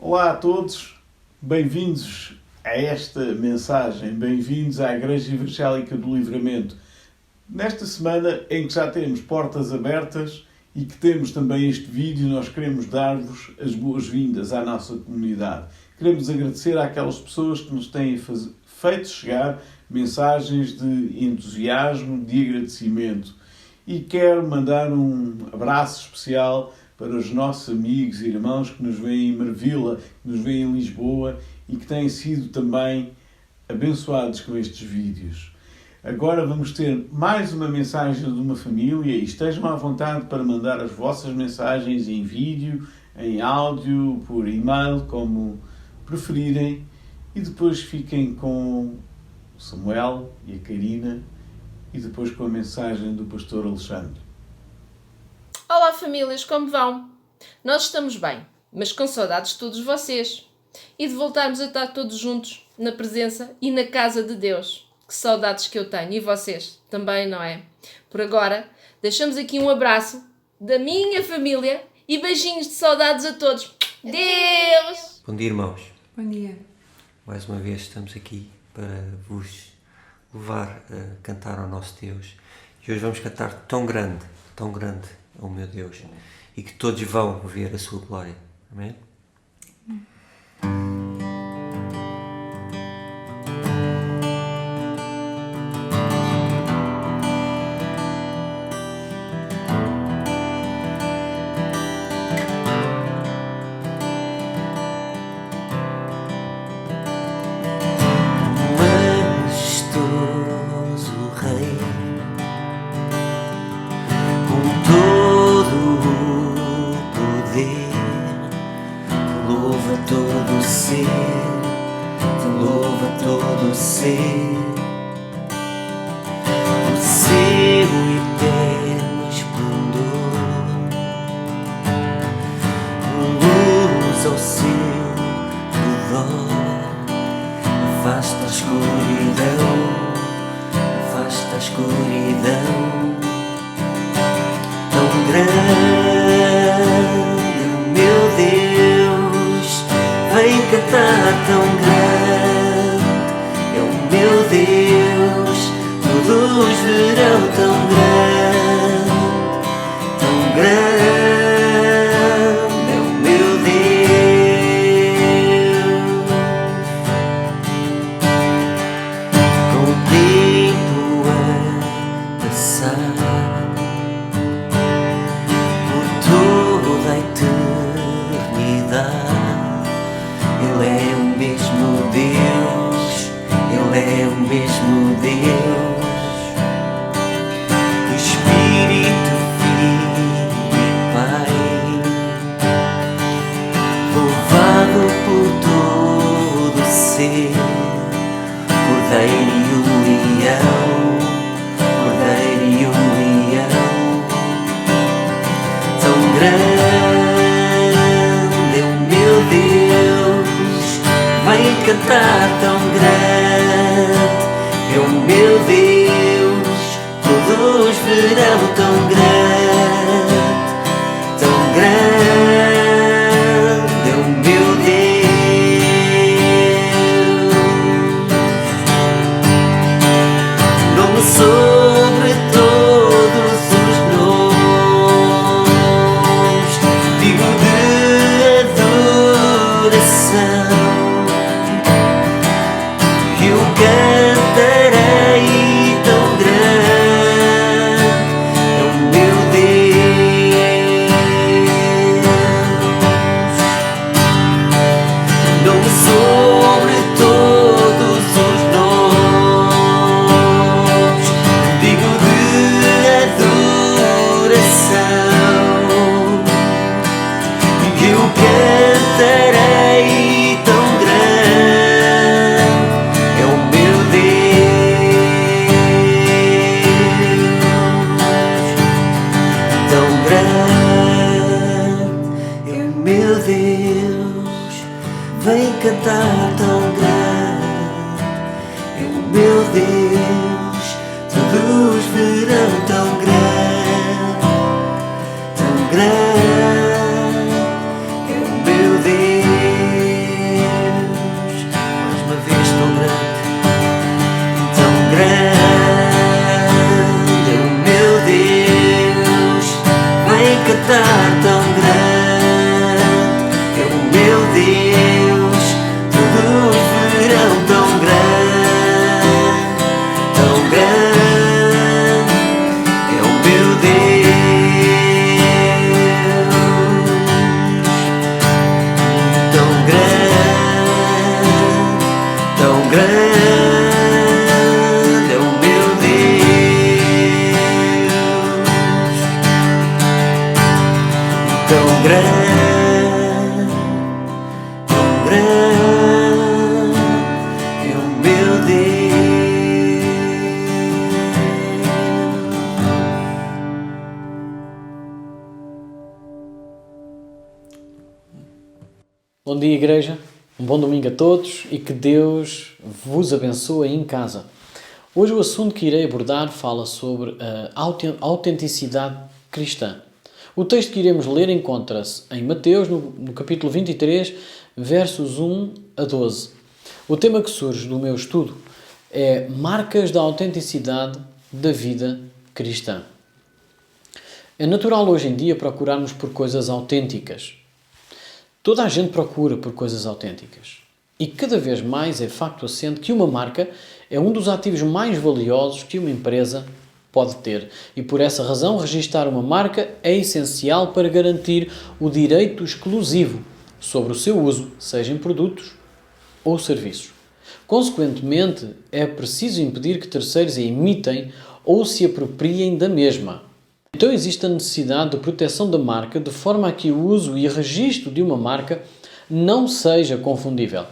Olá a todos, bem-vindos a esta mensagem, bem-vindos à Igreja Evangélica do Livramento. Nesta semana em que já temos portas abertas e que temos também este vídeo, nós queremos dar-vos as boas-vindas à nossa comunidade. Queremos agradecer àquelas pessoas que nos têm feito chegar mensagens de entusiasmo, de agradecimento. E quero mandar um abraço especial para os nossos amigos e irmãos que nos veem em Marvila, que nos veem em Lisboa e que têm sido também abençoados com estes vídeos. Agora vamos ter mais uma mensagem de uma família e estejam à vontade para mandar as vossas mensagens em vídeo, em áudio, por e-mail, como preferirem. E depois fiquem com o Samuel e a Karina e depois com a mensagem do pastor Alexandre. Olá famílias, como vão? Nós estamos bem, mas com saudades de todos vocês e de voltarmos a estar todos juntos na presença e na casa de Deus. Que saudades que eu tenho, e vocês também, não é? Por agora, deixamos aqui um abraço da minha família e beijinhos de saudades a todos. Deus! Bom dia, irmãos. Bom dia. Mais uma vez estamos aqui para vos levar a cantar ao nosso Deus. E hoje vamos cantar tão grande ao meu Deus, e que todos vão ver a sua glória. Amém? O seu eterno esplendor, luz ao seu redor, afasta a escuridão, tão grande, meu Deus, vem cantar tão grande, é o meu Deus, todos verão tão grande, é o meu Deus. Com o tempo a passar por toda a eternidade, Ele é o mesmo Deus, Ele é o mesmo Deus. Espírito, Filho e Pai, louvado por todo o ser, Cordeiro e o Leão, Cordeiro e o Leão. Tão grande é o meu Deus, vem cantar tão grande, é o meu Deus, todos verão tão grande, é o meu Deus. Nome sobre todos os nomes, digno de adoração, que eu cantarei cantar tão grande é o meu Deus, todos verão tão grande é o meu Deus, tão grande é o meu Deus, tão grande é o meu Deus. Bom dia, igreja. Um bom domingo a todos e que Deus vos abençoe em casa. Hoje o assunto que irei abordar fala sobre a autenticidade cristã. O texto que iremos ler encontra-se em Mateus, no capítulo 23, versos 1 a 12. O tema que surge do meu estudo é marcas da autenticidade da vida cristã. É natural hoje em dia procurarmos por coisas autênticas. Toda a gente procura por coisas autênticas. E cada vez mais é facto assente que uma marca é um dos ativos mais valiosos que uma empresa pode ter. E por essa razão, registar uma marca é essencial para garantir o direito exclusivo sobre o seu uso, seja em produtos ou serviços. Consequentemente, é preciso impedir que terceiros a imitem ou se apropriem da mesma. Então existe a necessidade de proteção da marca de forma a que o uso e registro de uma marca não seja confundível.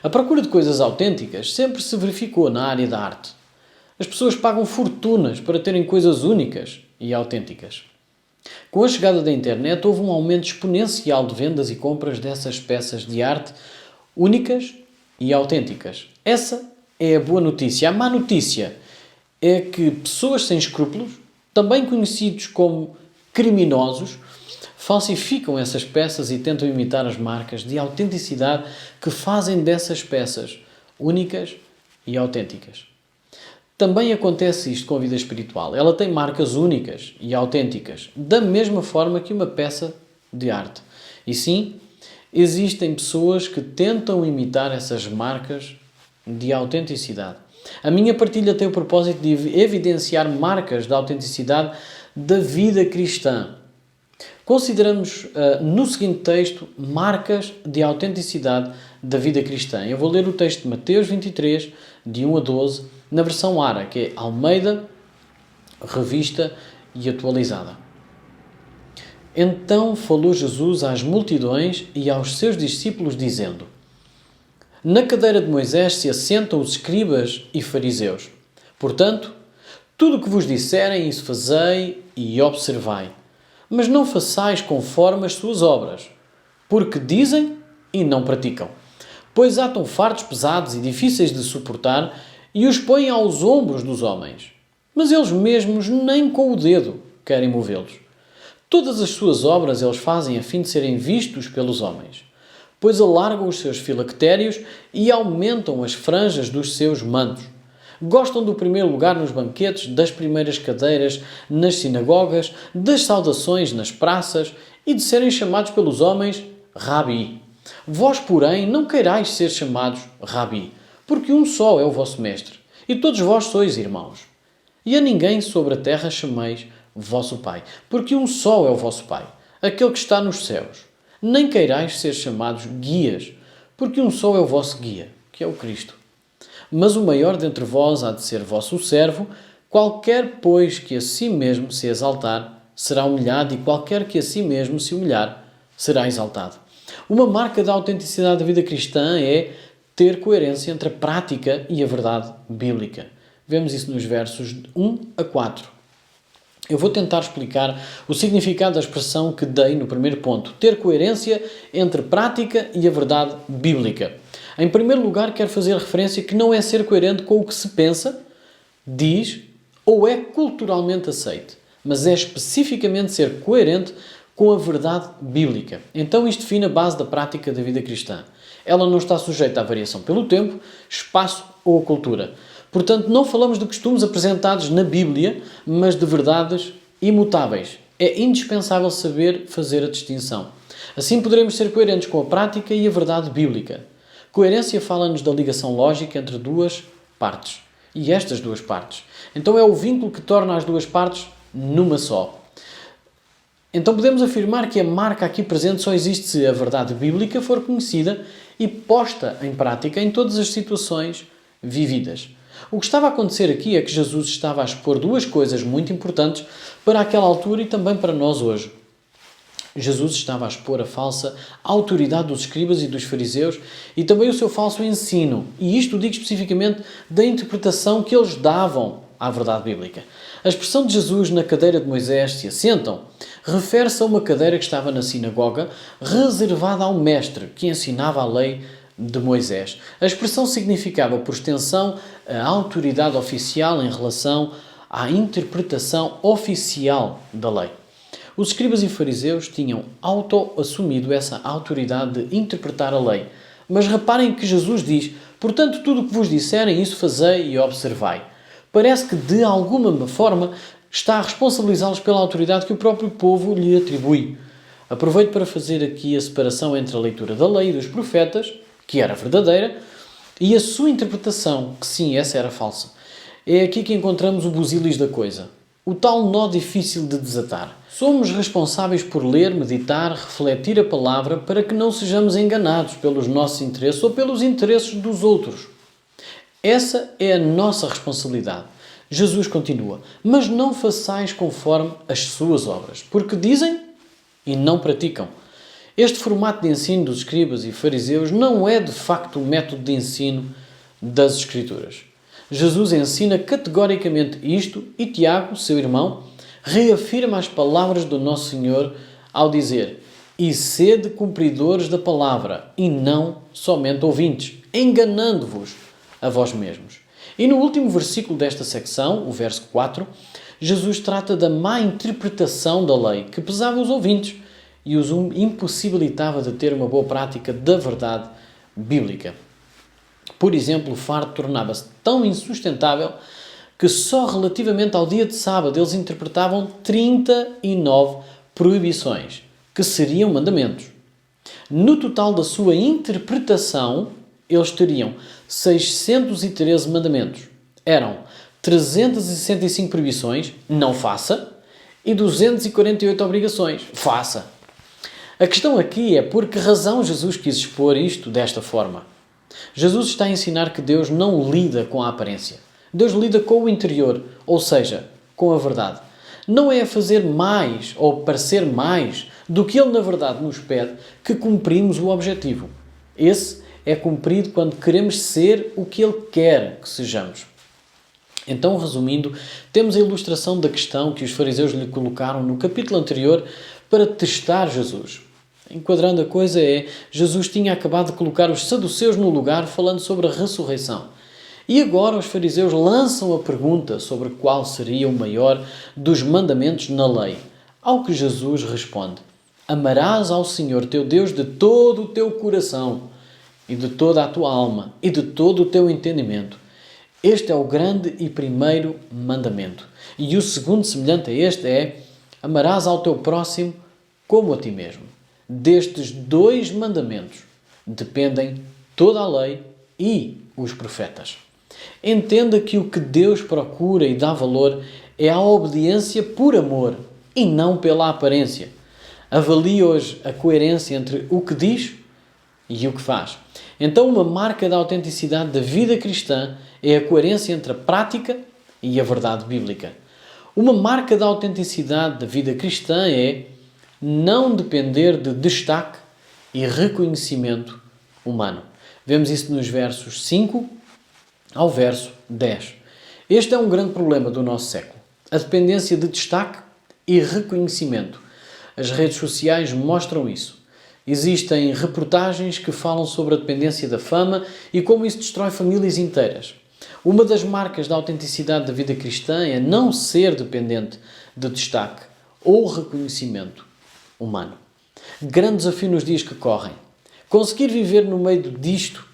A procura de coisas autênticas sempre se verificou na área da arte. As pessoas pagam fortunas para terem coisas únicas e autênticas. Com a chegada da internet houve um aumento exponencial de vendas e compras dessas peças de arte únicas e autênticas. Essa é a boa notícia. A má notícia é que pessoas sem escrúpulos, também conhecidos como criminosos, falsificam essas peças e tentam imitar as marcas de autenticidade que fazem dessas peças únicas e autênticas. Também acontece isto com a vida espiritual. Ela tem marcas únicas e autênticas, da mesma forma que uma peça de arte. E sim, existem pessoas que tentam imitar essas marcas de autenticidade. A minha partilha tem o propósito de evidenciar marcas da autenticidade da vida cristã. Consideramos no seguinte texto marcas de autenticidade da vida cristã. Eu vou ler o texto de Mateus 23, de 1 a 12, na versão ARA, que é Almeida, Revista e Atualizada. Então falou Jesus às multidões e aos seus discípulos, dizendo: Na cadeira de Moisés se assentam os escribas e fariseus. Portanto, tudo o que vos disserem, isso fazei e observai. Mas não façais conforme as suas obras, porque dizem e não praticam. Pois atam fardos pesados e difíceis de suportar e os põem aos ombros dos homens. Mas eles mesmos nem com o dedo querem movê-los. Todas as suas obras eles fazem a fim de serem vistos pelos homens. Pois alargam os seus filactérios e aumentam as franjas dos seus mantos. Gostam do primeiro lugar nos banquetes, das primeiras cadeiras nas sinagogas, das saudações nas praças e de serem chamados pelos homens Rabi. Vós, porém, não queirais ser chamados Rabi, porque um só é o vosso mestre, e todos vós sois irmãos. E a ninguém sobre a terra chameis vosso Pai, porque um só é o vosso Pai, aquele que está nos céus. Nem queirais ser chamados guias, porque um só é o vosso guia, que é o Cristo. Mas o maior dentre vós há de ser vosso servo. Qualquer, pois, que a si mesmo se exaltar, será humilhado, e qualquer que a si mesmo se humilhar, será exaltado. Uma marca da autenticidade da vida cristã é ter coerência entre a prática e a verdade bíblica. Vemos isso nos versos 1 a 4. Eu vou tentar explicar o significado da expressão que dei no primeiro ponto. Ter coerência entre prática e a verdade bíblica. Em primeiro lugar, quero fazer referência que não é ser coerente com o que se pensa, diz ou é culturalmente aceite, mas é especificamente ser coerente com a verdade bíblica. Então isto define a base da prática da vida cristã. Ela não está sujeita à variação pelo tempo, espaço ou cultura. Portanto, não falamos de costumes apresentados na Bíblia, mas de verdades imutáveis, É indispensável saber fazer a distinção. Assim poderemos ser coerentes com a prática e a verdade bíblica. Coerência fala-nos da ligação lógica entre duas partes. E estas duas partes. Então é o vínculo que torna as duas partes numa só. Então podemos afirmar que a marca aqui presente só existe se a verdade bíblica for conhecida e posta em prática em todas as situações vividas. O que estava a acontecer aqui é que Jesus estava a expor duas coisas muito importantes para aquela altura e também para nós hoje. Jesus estava a expor a falsa autoridade dos escribas e dos fariseus e também o seu falso ensino. E isto digo especificamente da interpretação que eles davam à verdade bíblica. A expressão de Jesus na cadeira de Moisés se assentam refere-se a uma cadeira que estava na sinagoga reservada ao mestre que ensinava a lei de Moisés. A expressão significava, por extensão, a autoridade oficial em relação à interpretação oficial da lei. Os escribas e fariseus tinham auto-assumido essa autoridade de interpretar a lei. Mas reparem que Jesus diz: portanto, tudo o que vos disserem, isso fazei e observai. Parece que, de alguma forma, está a responsabilizá-los pela autoridade que o próprio povo lhe atribui. Aproveito para fazer aqui a separação entre a leitura da lei e dos profetas, que era verdadeira, e a sua interpretação, que sim, essa era falsa. É aqui que encontramos o busilis da coisa. O tal nó difícil de desatar. Somos responsáveis por ler, meditar, refletir a palavra para que não sejamos enganados pelos nossos interesses ou pelos interesses dos outros. Essa é a nossa responsabilidade. Jesus continua: mas não façais conforme as suas obras, porque dizem e não praticam. Este formato de ensino dos escribas e fariseus não é de facto o método de ensino das Escrituras. Jesus ensina categoricamente isto e Tiago, seu irmão, reafirma as palavras do Nosso Senhor ao dizer: e sede cumpridores da palavra e não somente ouvintes, enganando-vos a vós mesmos. E no último versículo desta secção, o verso 4, Jesus trata da má interpretação da lei que pesava os ouvintes e os impossibilitava de ter uma boa prática da verdade bíblica. Por exemplo, o fardo tornava-se tão insustentável que só relativamente ao dia de sábado eles interpretavam 39 proibições, que seriam mandamentos. No total da sua interpretação, eles teriam 613 mandamentos. Eram 365 proibições, não faça, e 248 obrigações, faça. A questão aqui é por que razão Jesus quis expor isto desta forma. Jesus está a ensinar que Deus não lida com a aparência. Deus lida com o interior, ou seja, com a verdade. Não é a fazer mais ou parecer mais do que Ele na verdade nos pede que cumprimos o objetivo. Esse é cumprido quando queremos ser o que Ele quer que sejamos. Então, resumindo, temos a ilustração da questão que os fariseus lhe colocaram no capítulo anterior para testar Jesus. Enquadrando a coisa Jesus tinha acabado de colocar os saduceus no lugar falando sobre a ressurreição. E agora os fariseus lançam a pergunta sobre qual seria o maior dos mandamentos na lei. Ao que Jesus responde: amarás ao Senhor teu Deus de todo o teu coração e de toda a tua alma e de todo o teu entendimento. Este é o grande e primeiro mandamento. E o segundo, semelhante a este, é: amarás ao teu próximo como a ti mesmo. Destes dois mandamentos dependem toda a lei e os profetas. Entenda que o que Deus procura e dá valor é a obediência por amor e não pela aparência. Avalie hoje a coerência entre o que diz e o que faz. Então, uma marca da autenticidade da vida cristã é a coerência entre a prática e a verdade bíblica. Uma marca da autenticidade da vida cristã é não depender de destaque e reconhecimento humano. Vemos isso nos versos 5 ao verso 10. Este é um grande problema do nosso século. A dependência de destaque e reconhecimento. As redes sociais mostram isso. Existem reportagens que falam sobre a dependência da fama e como isso destrói famílias inteiras. Uma das marcas da autenticidade da vida cristã é não ser dependente de destaque ou reconhecimento humano. Grande desafio nos dias que correm. Conseguir viver no meio disto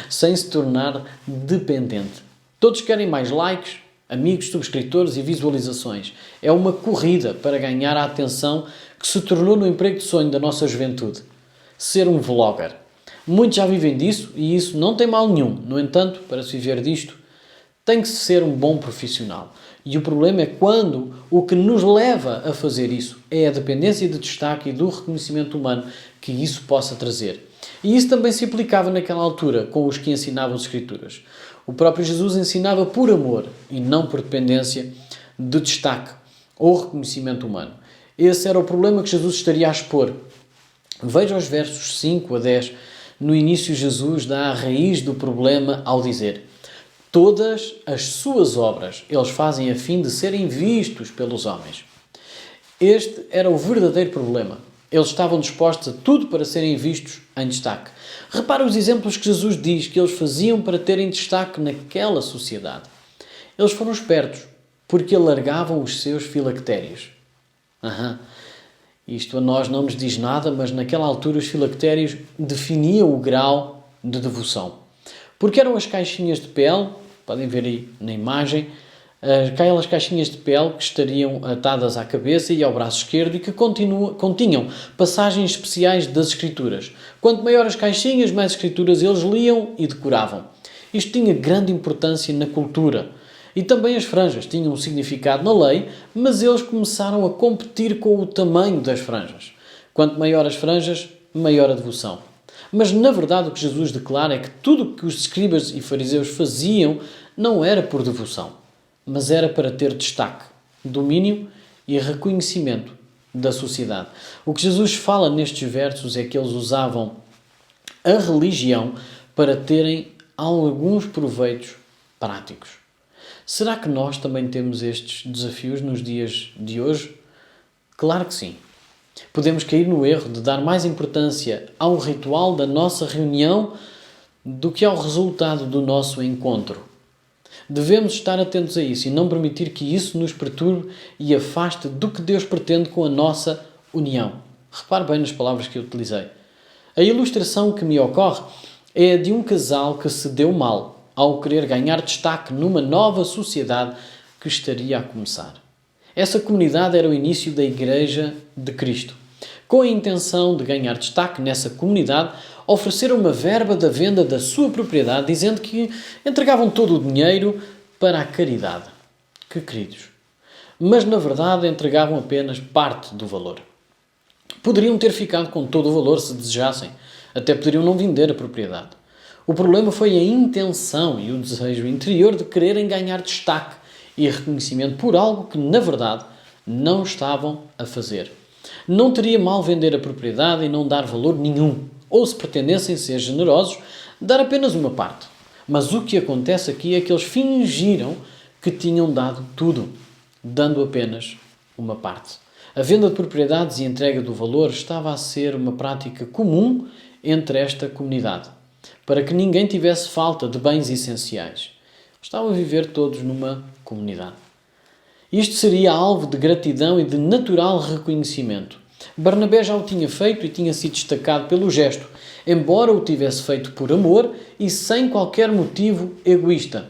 sem se tornar dependente. Todos querem mais likes, amigos, subscritores e visualizações. É uma corrida para ganhar a atenção que se tornou no emprego de sonho da nossa juventude. Ser um vlogger. Muitos já vivem disso e isso não tem mal nenhum. No entanto, para se viver disto, tem que ser um bom profissional. E o problema é quando o que nos leva a fazer isso é a dependência de destaque e do reconhecimento humano que isso possa trazer. E isso também se aplicava naquela altura com os que ensinavam as Escrituras. O próprio Jesus ensinava por amor e não por dependência de destaque ou reconhecimento humano. Esse era o problema que Jesus estaria a expor. Veja os versos 5 a 10. No início, Jesus dá a raiz do problema ao dizer: todas as suas obras eles fazem a fim de serem vistos pelos homens. Este era o verdadeiro problema. Eles estavam dispostos a tudo para serem vistos em destaque. Repara os exemplos que Jesus diz que eles faziam para terem destaque naquela sociedade. Eles foram espertos, porque alargavam os seus filactérios. Isto a nós não nos diz nada, mas naquela altura os filactérios definiam o grau de devoção. Porque eram as caixinhas de pele, podem ver aí na imagem, aquelas caixinhas de pele que estariam atadas à cabeça e ao braço esquerdo e que continham passagens especiais das Escrituras. Quanto maior as caixinhas, mais Escrituras eles liam e decoravam. Isto tinha grande importância na cultura. E também as franjas tinham um significado na lei, mas eles começaram a competir com o tamanho das franjas. Quanto maior as franjas, maior a devoção. Mas, na verdade, o que Jesus declara é que tudo o que os escribas e fariseus faziam não era por devoção, mas era para ter destaque, domínio e reconhecimento da sociedade. O que Jesus fala nestes versos é que eles usavam a religião para terem alguns proveitos práticos. Será que nós também temos estes desafios nos dias de hoje? Claro que sim. Podemos cair no erro de dar mais importância ao ritual da nossa reunião do que ao resultado do nosso encontro. Devemos estar atentos a isso e não permitir que isso nos perturbe e afaste do que Deus pretende com a nossa união. Repare bem nas palavras que eu utilizei. A ilustração que me ocorre é a de um casal que se deu mal ao querer ganhar destaque numa nova sociedade que estaria a começar. Essa comunidade era o início da Igreja de Cristo. Com a intenção de ganhar destaque nessa comunidade, ofereceram uma verba da venda da sua propriedade, dizendo que entregavam todo o dinheiro para a caridade. Que queridos! Mas, na verdade, entregavam apenas parte do valor. Poderiam ter ficado com todo o valor se desejassem. Até poderiam não vender a propriedade. O problema foi a intenção e o desejo interior de quererem ganhar destaque e reconhecimento por algo que, na verdade, não estavam a fazer. Não teria mal vender a propriedade e não dar valor nenhum, ou se pretendessem ser generosos, dar apenas uma parte. Mas o que acontece aqui é que eles fingiram que tinham dado tudo, dando apenas uma parte. A venda de propriedades e a entrega do valor estava a ser uma prática comum entre esta comunidade, para que ninguém tivesse falta de bens essenciais. Estavam a viver todos numa comunidade. Isto seria alvo de gratidão e de natural reconhecimento. Barnabé já o tinha feito e tinha sido destacado pelo gesto, embora o tivesse feito por amor e sem qualquer motivo egoísta.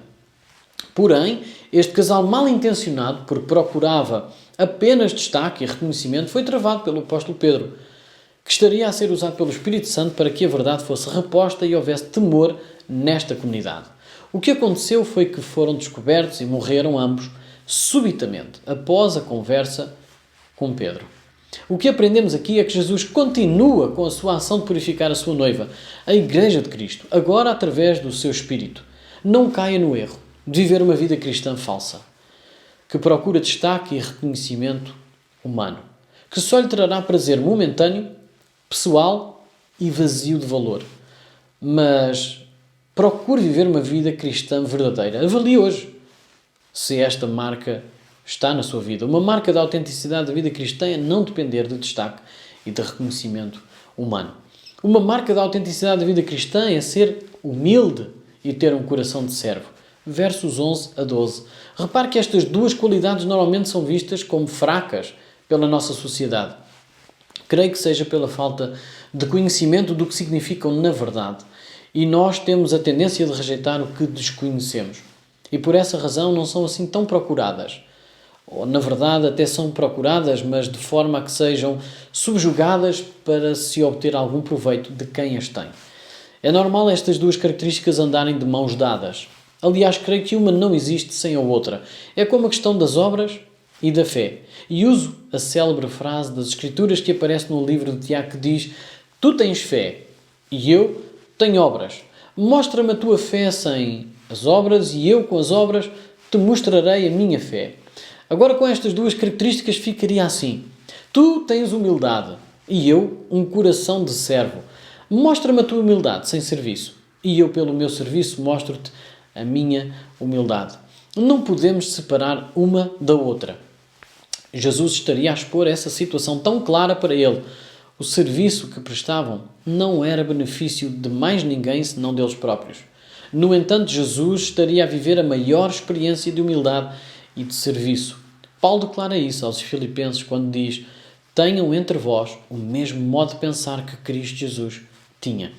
Porém, este casal mal intencionado, porque procurava apenas destaque e reconhecimento, foi travado pelo apóstolo Pedro, que estaria a ser usado pelo Espírito Santo para que a verdade fosse reposta e houvesse temor nesta comunidade. O que aconteceu foi que foram descobertos e morreram ambos subitamente, após a conversa com Pedro. O que aprendemos aqui é que Jesus continua com a sua ação de purificar a sua noiva, a Igreja de Cristo, agora através do seu Espírito. Não caia no erro de viver uma vida cristã falsa, que procura destaque e reconhecimento humano, que só lhe trará prazer momentâneo, pessoal e vazio de valor. Mas procure viver uma vida cristã verdadeira. Avalie hoje se esta marca está na sua vida. Uma marca da autenticidade da vida cristã é não depender de destaque e de reconhecimento humano. Uma marca da autenticidade da vida cristã é ser humilde e ter um coração de servo. Versos 11 a 12. Repare que estas duas qualidades normalmente são vistas como fracas pela nossa sociedade. Creio que seja pela falta de conhecimento do que significam na verdade. E nós temos a tendência de rejeitar o que desconhecemos. e por essa razão não são assim tão procuradas. Ou, na verdade, até são procuradas, mas de forma a que sejam subjugadas para se obter algum proveito de quem as tem. É normal estas duas características andarem de mãos dadas. Aliás, creio que uma não existe sem a outra. É como a questão das obras e da fé. E uso a célebre frase das Escrituras que aparece no livro de Tiago que diz: tu tens fé e eu tenho obras. Mostra-me a tua fé sem as obras e eu com as obras te mostrarei a minha fé. Agora, com estas duas características ficaria assim: tu tens humildade e eu um coração de servo. Mostra-me a tua humildade sem serviço e eu pelo meu serviço mostro-te a minha humildade. Não podemos separar uma da outra. Jesus estaria a expor essa situação tão clara para ele. O serviço que prestavam não era benefício de mais ninguém senão deles próprios. No entanto, Jesus estaria a viver a maior experiência de humildade e de serviço. Paulo declara isso aos Filipenses quando diz: tenham entre vós o mesmo modo de pensar que Cristo Jesus tinha.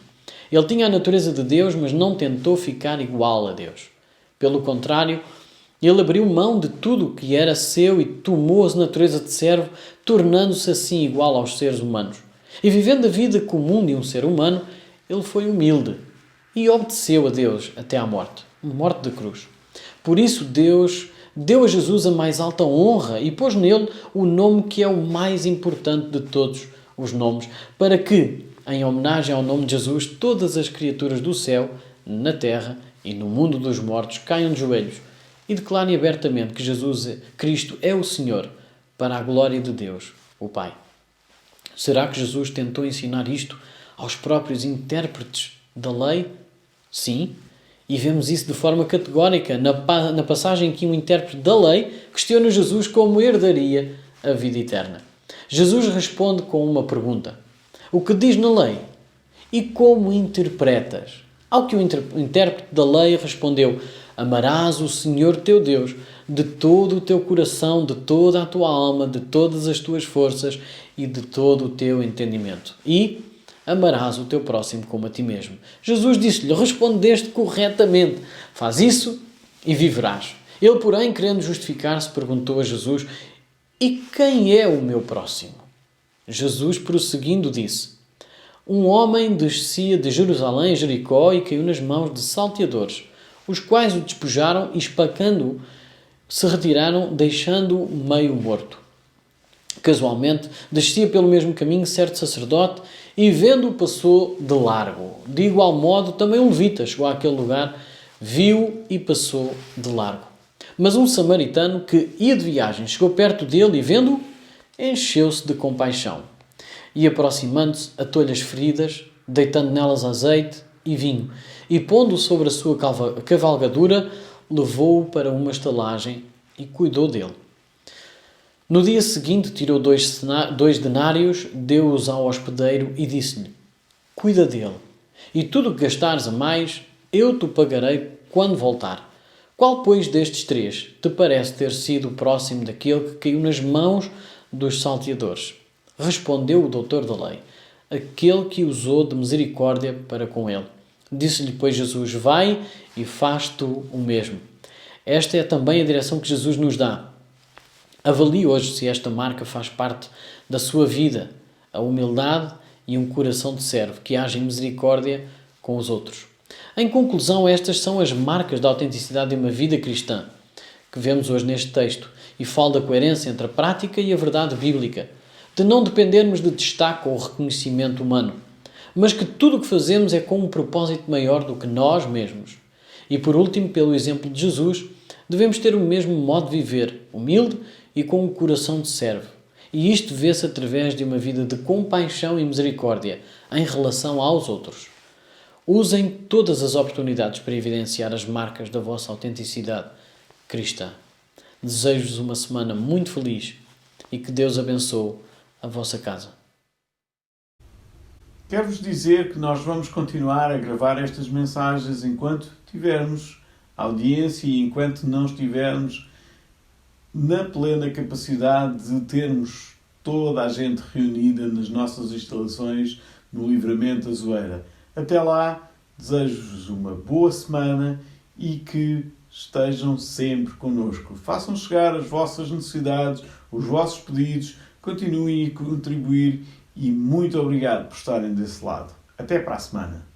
Ele tinha a natureza de Deus, mas não tentou ficar igual a Deus. Pelo contrário, ele abriu mão de tudo o que era seu e tomou a natureza de servo, tornando-se assim igual aos seres humanos. E vivendo a vida comum de um ser humano, ele foi humilde e obedeceu a Deus até à morte de cruz. Por isso Deus deu a Jesus a mais alta honra e pôs nele o nome que é o mais importante de todos os nomes, para que, em homenagem ao nome de Jesus, todas as criaturas do céu, na terra e no mundo dos mortos caiam de joelhos e declarem abertamente que Jesus Cristo é o Senhor, para a glória de Deus, o Pai. Será que Jesus tentou ensinar isto aos próprios intérpretes da lei? Sim, e vemos isso de forma categórica na passagem em que um intérprete da lei questiona Jesus como herdaria a vida eterna. Jesus responde com uma pergunta: o que diz na lei? E como interpretas? Ao que o intérprete da lei respondeu: amarás o Senhor teu Deus de todo o teu coração, de toda a tua alma, de todas as tuas forças e de todo o teu entendimento. E amarás o teu próximo como a ti mesmo. Jesus disse-lhe: respondeste corretamente. Faz isso e viverás. Ele, porém, querendo justificar-se, perguntou a Jesus: e quem é o meu próximo? Jesus, prosseguindo, disse: um homem descia de Jerusalém a Jericó e caiu nas mãos de salteadores, os quais o despojaram e, espacando-o, se retiraram, deixando-o meio morto. Casualmente, descia pelo mesmo caminho certo sacerdote e, vendo-o, passou de largo. De igual modo, também um levita chegou àquele lugar, viu-o e passou de largo. Mas um samaritano que ia de viagem chegou perto dele e, vendo-o, encheu-se de compaixão. E, aproximando-se, atou-lhe as feridas, deitando nelas azeite e vinho, e, pondo-o sobre a sua cavalgadura, levou-o para uma estalagem e cuidou dele. No dia seguinte, tirou 2 denários, deu-os ao hospedeiro e disse-lhe: cuida dele, e tudo o que gastares a mais, eu te pagarei quando voltar. Qual, pois, destes 3 te parece ter sido o próximo daquele que caiu nas mãos dos salteadores? Respondeu o doutor da lei: aquele que usou de misericórdia para com ele. Disse-lhe, pois, Jesus: vai e faz tu o mesmo. Esta é também a direção que Jesus nos dá. Avalie hoje se esta marca faz parte da sua vida, a humildade e um coração de servo que age em misericórdia com os outros. Em conclusão, estas são as marcas da autenticidade de uma vida cristã que vemos hoje neste texto, e falo da coerência entre a prática e a verdade bíblica, de não dependermos de destaque ou reconhecimento humano, mas que tudo o que fazemos é com um propósito maior do que nós mesmos. E por último, pelo exemplo de Jesus, devemos ter o mesmo modo de viver, humilde e com um coração de servo. E isto vê-se através de uma vida de compaixão e misericórdia em relação aos outros. Usem todas as oportunidades para evidenciar as marcas da vossa autenticidade cristã. Desejo-vos uma semana muito feliz e que Deus abençoe a vossa casa. Quero-vos dizer que nós vamos continuar a gravar estas mensagens enquanto tivermos audiência e enquanto não estivermos na plena capacidade de termos toda a gente reunida nas nossas instalações no Livramento Azueira. Até lá, desejo-vos uma boa semana e que estejam sempre connosco. Façam chegar as vossas necessidades, os vossos pedidos, continuem a contribuir e muito obrigado por estarem desse lado. Até para a semana.